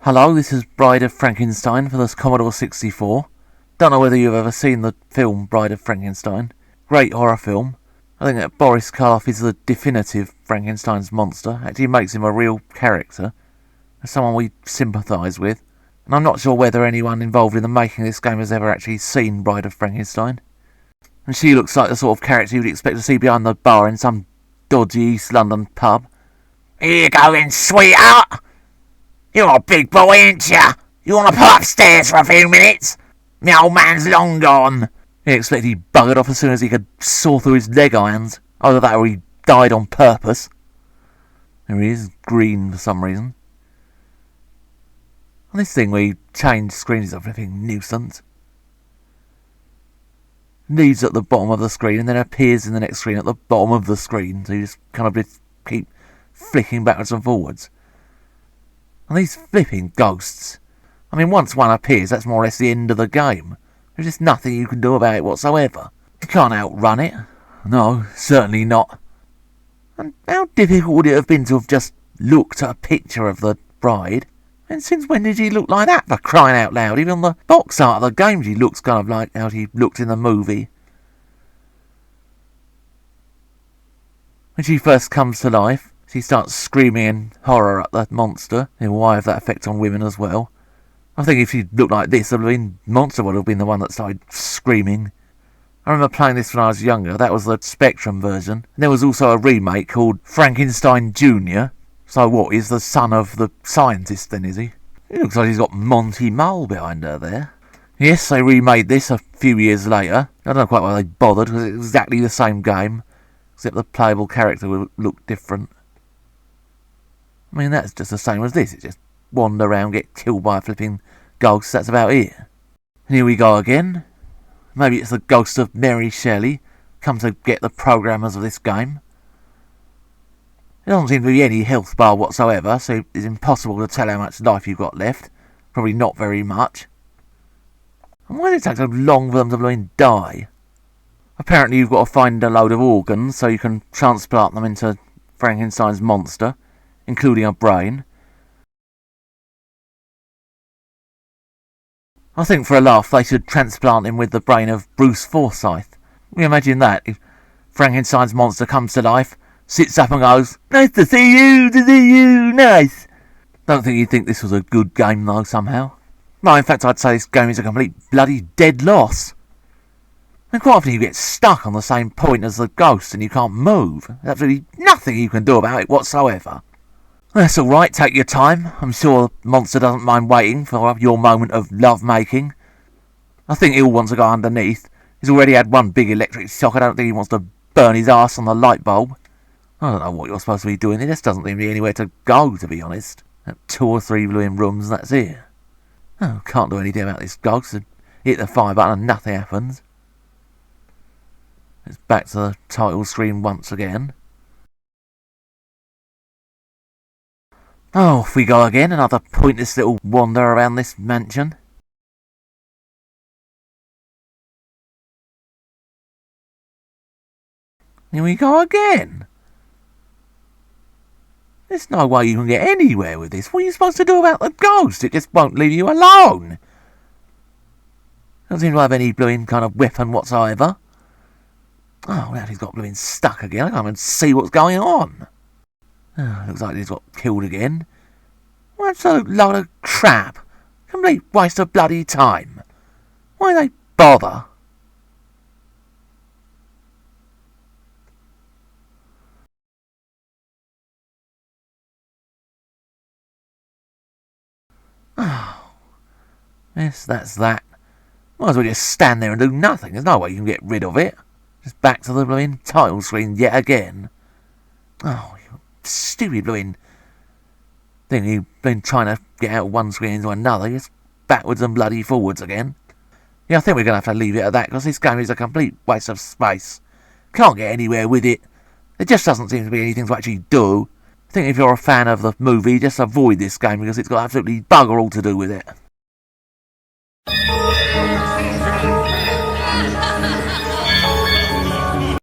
Hello, this is Bride of Frankenstein for the Commodore 64. Don't know whether you've ever seen the film Bride of Frankenstein. Great horror film. I think that Boris Karloff is the definitive Frankenstein's monster. Actually makes him a real character. Someone we sympathise with. And I'm not sure whether anyone involved in the making of this game has ever actually seen Bride of Frankenstein. And she looks like the sort of character you'd expect to see behind the bar in some dodgy East London pub. Here you going, sweetheart? You're a big boy, ain't ya? You want to pull upstairs for a few minutes? My old man's long gone. He expected he buggered off as soon as he could saw through his leg irons. Either that or he died on purpose. There he is, green for some reason. And this thing where you change screens is a flipping nuisance. Leaves at the bottom of the screen and then appears in the next screen at the bottom of the screen. So you just kind of keep flicking backwards and forwards. And these flipping ghosts. I mean, once one appears, that's more or less the end of the game. There's just nothing you can do about it whatsoever. You can't outrun it. No, certainly not. And how difficult would it have been to have just looked at a picture of the bride? And since when did she look like that, for crying out loud? Even on the box art of the game, she looks kind of like how she looked in the movie. When she first comes to life, she starts screaming in horror at the monster. And why have that effect on women as well? I think if she looked like this, the monster would have been the one that started screaming. I remember playing this when I was younger. That was the Spectrum version. And there was also a remake called Frankenstein Jr. So what, he's the son of the scientist then, is he? It looks like he's got Monty Mole behind her there. Yes, they remade this a few years later. I don't know quite why they bothered, because it's exactly the same game. Except the playable character would look different. I mean, that's just the same as this. It's just wander around, get killed by a flipping ghost. That's about it. And here we go again. Maybe it's the ghost of Mary Shelley, come to get the programmers of this game. There doesn't seem to be any health bar whatsoever, so it's impossible to tell how much life you've got left. Probably not very much. And why does it take so long for them to bloody die? Apparently you've got to find a load of organs so you can transplant them into Frankenstein's monster, including a brain. I think for a laugh they should transplant him with the brain of Bruce Forsyth. We imagine that, if Frankenstein's monster comes to life, sits up and goes, "Nice to see you, nice." Don't think you'd think this was a good game though, somehow. No, in fact I'd say this game is a complete bloody dead loss. And quite often you get stuck on the same point as the ghost and you can't move. There's absolutely nothing you can do about it whatsoever. That's alright, take your time. I'm sure the monster doesn't mind waiting for your moment of love-making. I think he'll want to go underneath. He's already had one big electric shock. I don't think he wants to burn his arse on the light bulb. I don't know what you're supposed to be doing. There just doesn't seem to be anywhere to go, to be honest. 2 or 3 blooming rooms, that's it. Oh, can't do anything about this ghost. Hit the fire button and nothing happens. It's back to the title screen once again. Oh, off we go again. Another pointless little wander around this mansion. Here we go again. There's no way you can get anywhere with this. What are you supposed to do about the ghost? It just won't leave you alone. Doesn't seem to have any blooming kind of weapon whatsoever. Oh, now he's got blooming stuck again. I can't even see what's going on. Oh, looks like he's got killed again. What an absolute load of crap. Complete waste of bloody time. Why they bother? Oh, yes, that's that. Might as well just stand there and do nothing. There's no way you can get rid of it. Just back to the blooming title screen yet again. Oh, you stupid blooming thing. You've been trying to get out of one screen into another. Just backwards and bloody forwards again. Yeah, I think we're going to have to leave it at that, because this game is a complete waste of space. Can't get anywhere with it. There just doesn't seem to be anything to actually do. I think if you're a fan of the movie, just avoid this game, because it's got absolutely bugger all to do with it.